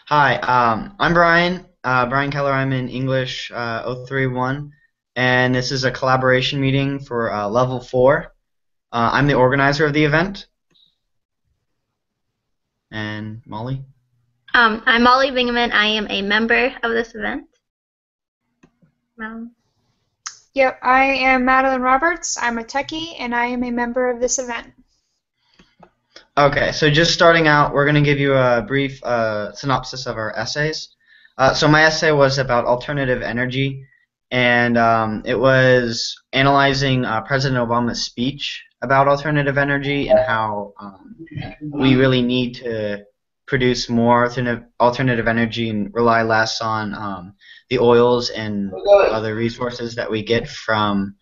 Hi, I'm Brian. Brian Keller. I'm in English 031, and this is a collaboration meeting for Level 4. I'm the organizer of the event, and Molly. I'm Molly Bingamon. I am a member of this event. Um, Yep, I am Madeline Roberts. I'm a techie and I am a member of this event. Okay, so just starting out, we're going to give you a brief synopsis of our essays. So my essay was about alternative energy, and it was analyzing President Obama's speech about alternative energy and how we really need to produce more alternative energy and rely less on the oils and other resources that we get from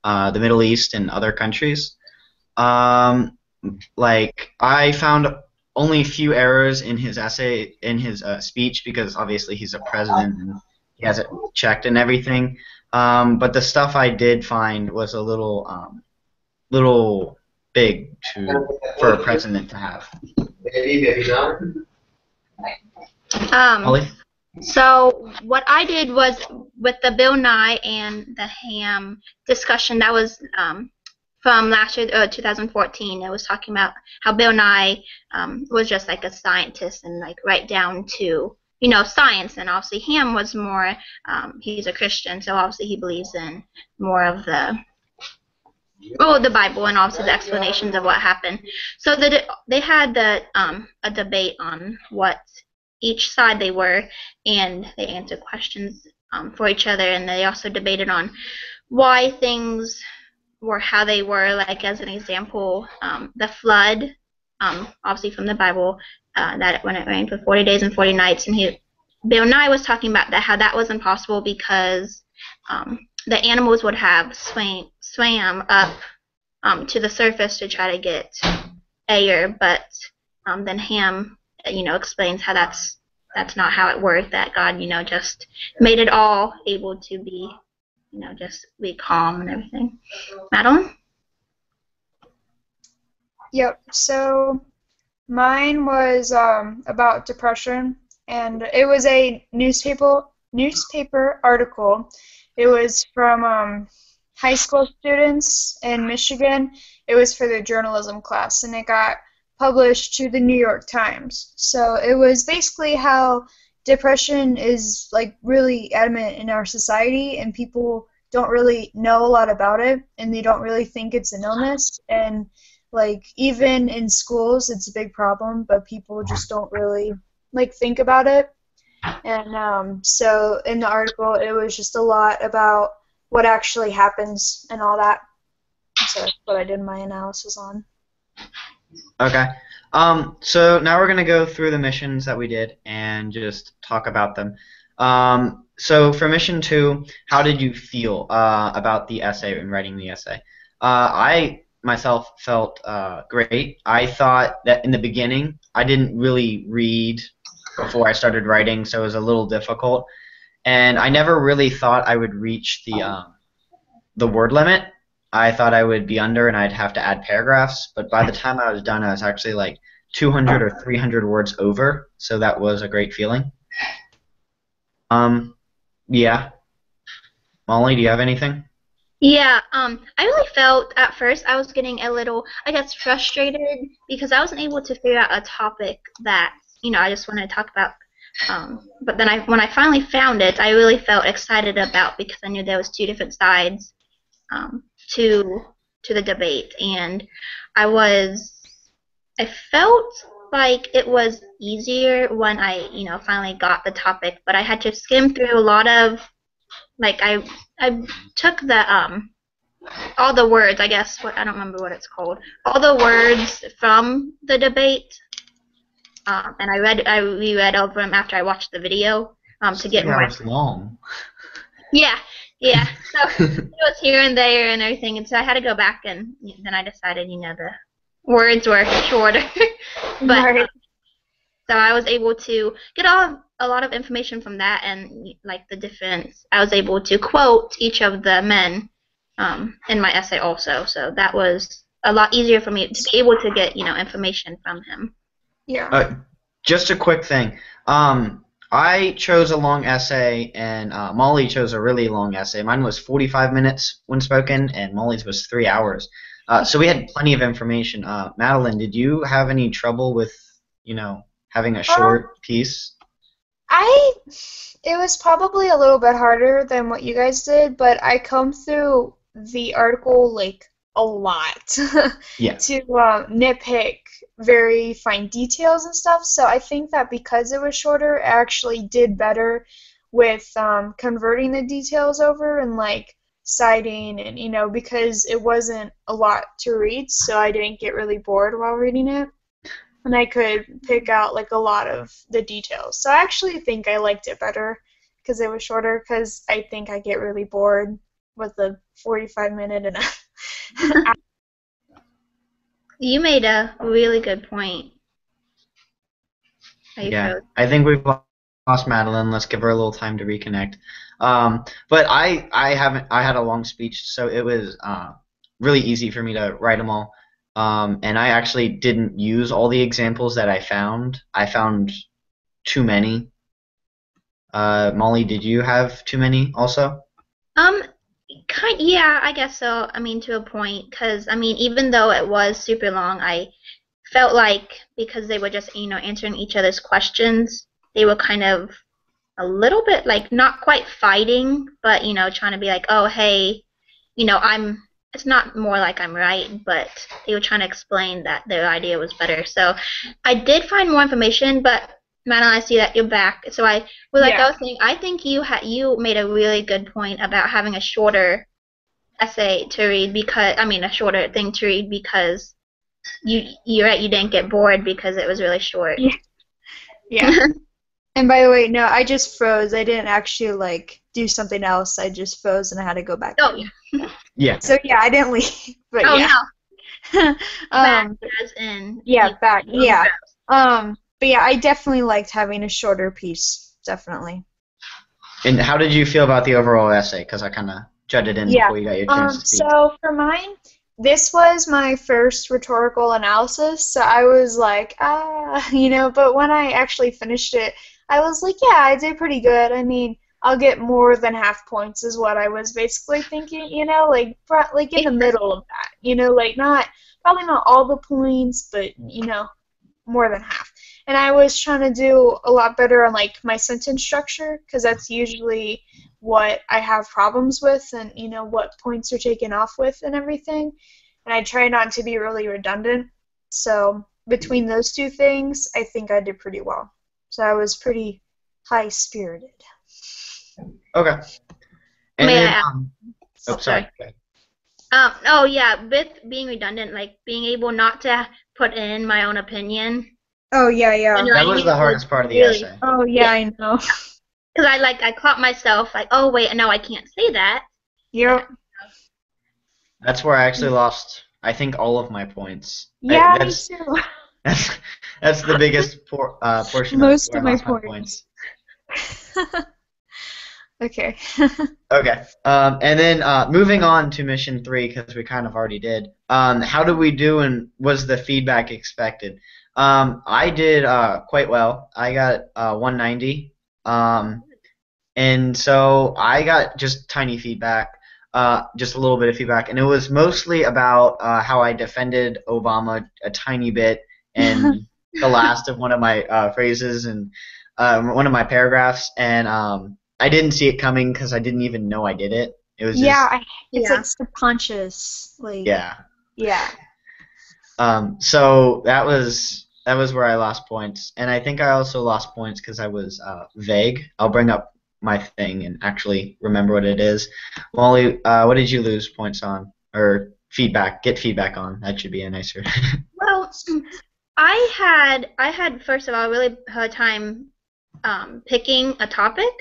the Middle East and other countries. Um, like I found only a few errors in his essay in his speech because obviously he's a president and he has it checked and everything. But the stuff I did find was a little big for a president to have. um, Ollie? so what I did was with the Bill Nye and the Ham discussion that was from last year, 2014. It was talking about how Bill Nye was just like a scientist and like right down to science, and obviously Ham was more. He's a Christian, so obviously he believes in more of the Bible and obviously the explanations of what happened. So they had a debate on what each side they were, and they answered questions for each other, and they also debated on why things were how they were. Like as an example, the flood, obviously from the Bible, that when it rained for 40 days and 40 nights, and Bill Nye was talking about that how that was impossible because the animals would have swam up to the surface to try to get air, but then Ham, explains how that's not how it worked. That God, just made it all able to be, just be calm and everything. Madeline? Yep, so mine was about depression, and it was a newspaper article. It was from high school students in Michigan. It was for their journalism class, and it got published to the New York Times. So it was basically how depression is like really adamant in our society, and people don't really know a lot about it, and they don't really think it's an illness. And like even in schools, it's a big problem, but people just don't really like think about it. And so in the article, it was just a lot about what actually happens and all that. So that's what I did my analysis on. Okay. So now we're gonna go through the missions that we did and just talk about them. So for mission 2, how did you feel about the essay and writing the essay? I myself felt great. I thought that in the beginning I didn't really read before I started writing, so it was a little difficult. And I never really thought I would reach the word limit. I thought I would be under and I'd have to add paragraphs, but by the time I was done, I was actually like 200 or 300 words over, so that was a great feeling. Um, yeah. Molly, do you have anything? Yeah, I really felt at first I was getting a little, I guess, frustrated because I wasn't able to figure out a topic that, I just wanted to talk about. But then when I finally found it, I really felt excited about because I knew there was two different sides to the debate, and I felt like it was easier when I, finally got the topic, but I had to skim through a lot of like I took the all the words, I guess, I don't remember what it's called, all the words from the debate, and I reread over them after I watched the video It's to get 3 more. hours long. Yeah, yeah. So it was here and there and everything, and so I had to go back, and then I decided, the words were shorter, but Right. so I was able to get a lot of information from that, and like the difference, I was able to quote each of the men in my essay also. So that was a lot easier for me to be able to get information from him. Yeah. Uh, Just a quick thing. I chose a long essay, and Molly chose a really long essay. Mine was 45 minutes when spoken, and Molly's was 3 hours. So we had plenty of information. Madeline, did you have any trouble with, having a Um, short piece? I it was probably a little bit harder than what you guys did, but I combed through the article like a lot Yeah. to nitpick very fine details and stuff. So I think that because it was shorter, I actually did better with converting the details over and like citing and because it wasn't a lot to read, so I didn't get really bored while reading it and I could pick out like a lot of the details. So I actually think I liked it better because it was shorter because I think I get really bored with the 45-minute and a You made a really good point. How you Yeah. chose. I think we've lost Madeline. Let's give her a little time to reconnect. But I haven't. I had a long speech, so it was really easy for me to write them all. And I actually didn't use all the examples that I found. I found too many. Molly, did you have too many also? Um, yeah, I guess so. I mean, to a point, because I mean, even though it was super long, I felt like because they were just, answering each other's questions, they were kind of a little bit like not quite fighting, but trying to be like, oh, hey, I'm. It's not more like I'm right, but they were trying to explain that their idea was better. So I did find more information, but Madeline, I see that you're back. So like I yeah. was saying, I think you made a really good point about having a shorter essay to read because I mean a shorter thing to read because you're right, you didn't get bored because it was really short. Yeah. Yeah. And by the way, no, I just froze. I didn't actually like do something else. I just froze and I had to go back Oh in. Yeah. So yeah, I didn't leave, but oh yeah. no, back um, as in yeah, you back. really Yeah. froze. But yeah, I definitely liked having a shorter piece. Definitely. And how did you feel about the overall essay? Because I kind of jutted in Yeah. before you got your chance to speak. So for mine, this was my first rhetorical analysis, so I was like, but when I actually finished it, I was like, yeah, I did pretty good. I mean, I'll get more than half points is what I was basically thinking, like like in the middle of that, like not probably not all the points, but more than half. And I was trying to do a lot better on like my sentence structure because that's usually what I have problems with and what points are taken off with and everything. And I try not to be really redundant. So between those two things, I think I did pretty well. So I was pretty high spirited. Okay. And May I then, ask? oh, sorry. Go ahead. Oh yeah, with being redundant, like being able not to put in my own opinion Oh yeah, when yeah. That was writing the it was hardest part of the really, essay. Oh yeah, yeah. I know. Because I caught myself like, oh wait, no, I can't say that. Yep. That's where I actually lost, I think, all of my points. Yeah, me That's too. that's that's the biggest portion of it Most where of I my lost my points. points. Okay. Okay. And then moving on to mission 3 because we kind of already did. How did we do, and was the feedback expected? I did quite well. I got 190. And so I got just tiny feedback, just a little bit of feedback, and it was mostly about how I defended Obama a tiny bit and the last of one of my phrases and one of my paragraphs, and I didn't see it coming because I didn't even know I did it. It was Yeah, just it's Yeah. like subconscious. Like, yeah. yeah. So that was where I lost points, and I think I also lost points because I was vague. I'll bring up my thing and actually remember what it is. Molly, what did you lose points on, or feedback? Get feedback on. That should be a nicer. Well, I had first of all a really hard time picking a topic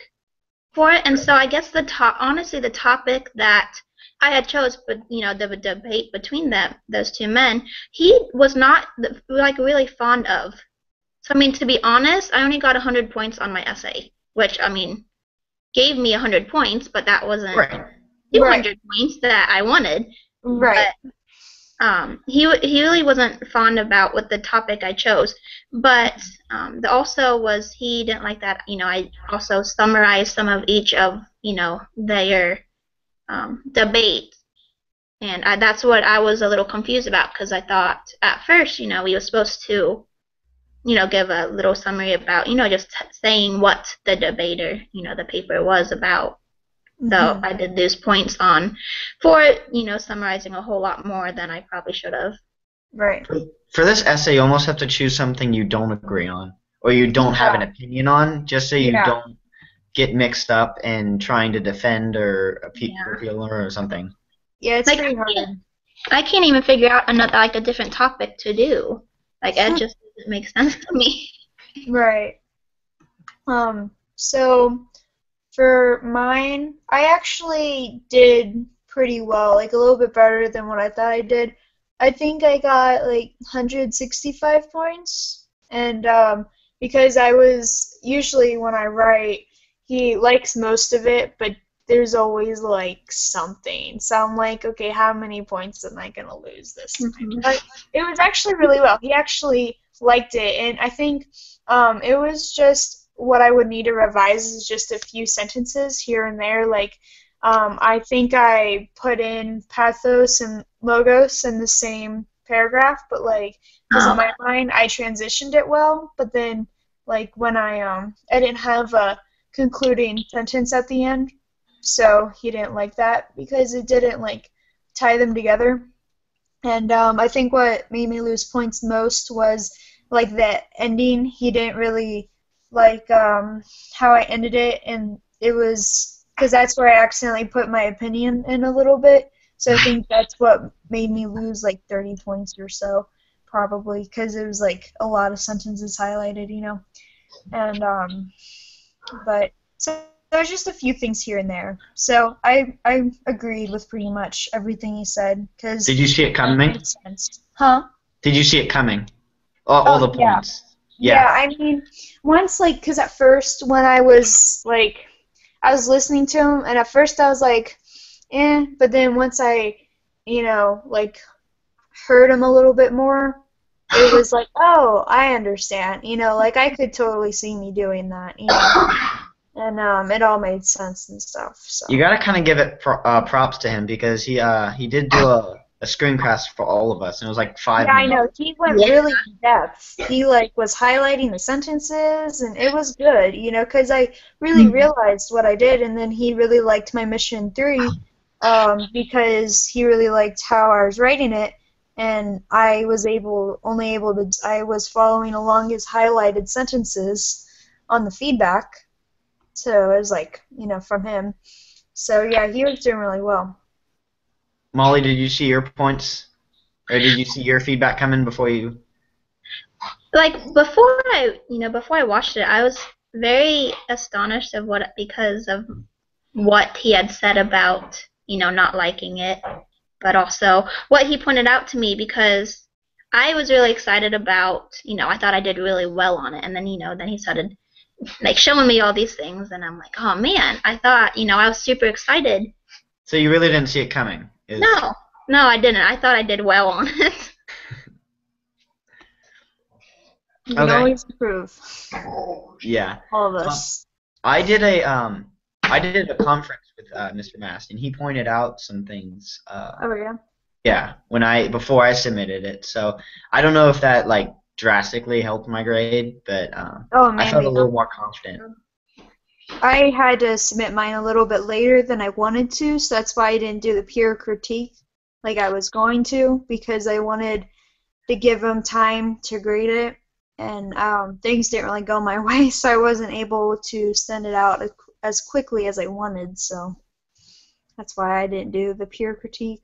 for it, and so I guess honestly the topic that I had chose, but the debate between those two men, he was not like really fond of. So I mean, to be honest, I only got 100 points on my essay, which I mean gave me 100 points, but that wasn't Right. 200 Right. points that I wanted. Right. But he really wasn't fond about what the topic I chose, but also was he didn't like that. I also summarized some of each of their debate, and that's what I was a little confused about because I thought at first we were supposed to give a little summary about just saying what the debater the paper was about. So I did those points for summarizing a whole lot more than I probably should have. Right. For this essay, you almost have to choose something you don't agree on or you don't have an opinion on, just so you don't get mixed up in trying to defend or appeal or something. Yeah, it's pretty hard. I can't even figure out a different topic to do. It just doesn't make sense to me. Right. So for mine, I actually did pretty well, a little bit better than what I thought I did. I think I got 165 points, and because I was usually when I write, he likes most of it, but there's always something. So I'm like, okay, how many points am I gonna lose this time? But it was actually really well. He actually liked it, and I think it was just what I would need to revise is just a few sentences here and there. I think I put in pathos and logos in the same paragraph, but because in my mind I transitioned it well, but then when I didn't have a concluding sentence at the end, so he didn't like that because it didn't tie them together. And I think what made me lose points most was the ending. He didn't really like how I ended it, and it was because that's where I accidentally put my opinion in a little bit. So I think that's what made me lose 30 points or so, probably, because it was a lot of sentences highlighted, and but so there's just a few things here and there. So I agreed with pretty much everything he said. Cause did you see it coming? It sense. Huh? Did you see it coming? All the points. Yeah, I mean, once because at first when I was I was listening to him, and at first I was but then once I, heard him a little bit more, it was oh, I understand, I could totally see me doing that, and it all made sense and stuff. So you gotta kind of give it props to him because he did do a screencast for all of us, and it was 5 minutes. I know. He went really in depth. He was highlighting the sentences, and it was good, because I really realized what I did, and then he really liked my mission 3, because he really liked how I was writing it, and I was I was following along his highlighted sentences on the feedback, so it was from him. So yeah, he was doing really well. Molly, did you see your points? Or did you see your feedback coming before you? Before I watched it, I was very astonished because of what he had said about, not liking it, but also what he pointed out to me because I was really excited about, I thought I did really well on it, and then, then he started showing me all these things, and I'm oh man, I thought, I was super excited. So you really didn't see it coming? No, I didn't. I thought I did well on it. You can always improve. Yeah. All of us. I did a conference with Mr. Mast, and he pointed out some things. Oh yeah. Yeah, before I submitted it. So I don't know if that drastically helped my grade, but I felt a little more confident. I had to submit mine a little bit later than I wanted to, so that's why I didn't do the peer critique like I was going to, because I wanted to give them time to grade it, and things didn't really go my way, so I wasn't able to send it out as quickly as I wanted, so that's why I didn't do the peer critique.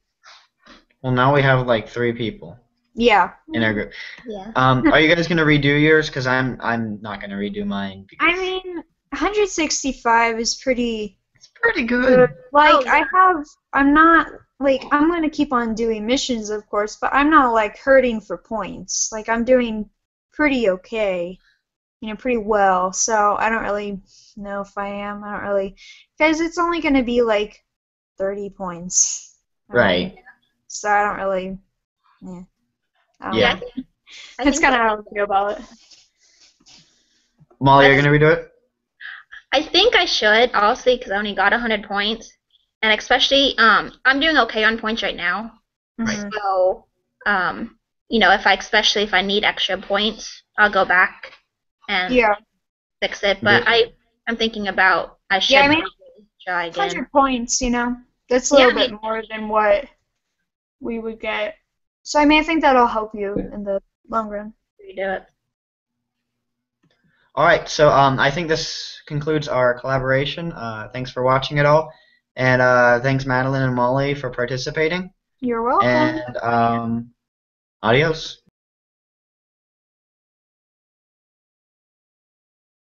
Well, now we have 3 people. Yeah. In our group. Yeah. Are you guys gonna redo yours? Because I'm not gonna redo mine. I mean, 165 is pretty. It's pretty good. I'm not I'm gonna keep on doing missions, of course, but I'm not hurting for points. I'm doing pretty okay, pretty well. So I don't really know if I am. I don't really, because it's only gonna be 30 points. Right. So I don't really Yeah. That's kind of how I feel about it. Molly, you're gonna redo it? I think I should, honestly, because I only got 100 points, and especially, I'm doing okay on points right now. Mhm. So, especially if I need extra points, I'll go back and fix it. But I'm thinking about I should probably try again. 100 points, that's a little bit more than what we would get. So, I think that'll help you in the long run. Redo it. All right, so I think this concludes our collaboration. Thanks for watching it all, and thanks Madeline and Molly for participating. You're welcome. And adios.